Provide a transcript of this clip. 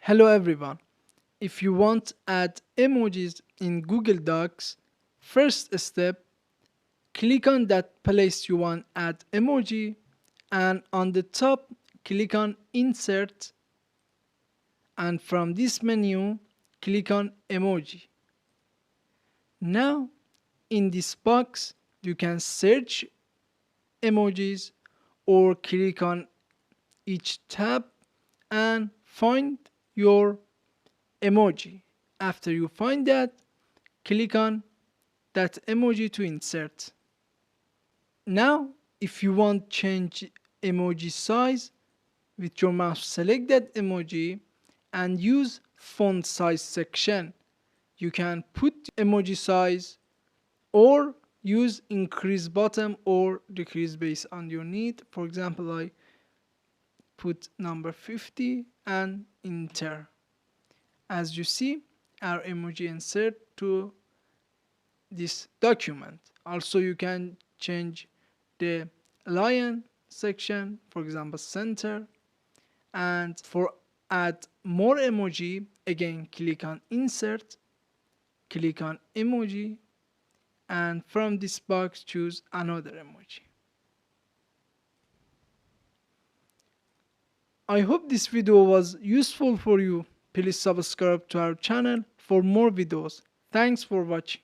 Hello everyone. If you want to add emojis in Google Docs, first step, click on that place you want to add emoji, and on the top click on insert, and from this menu click on emoji. Now in this box you can search emojis or click on each tab and find your emoji. After you find that, click on that emoji to insert. Now if you want change emoji size, with your mouse select that emoji and use font size section. You can put emoji size or use increase bottom or decrease based on your need. For example, I put number 50 and enter. As you see, our emoji insert to this document. Also, you can change the lion section, for example, center. And for add more emoji, again click on insert, click on emoji, and from this box choose another emoji. I hope this video was useful for you. Please subscribe to our channel for more videos. Thanks for watching.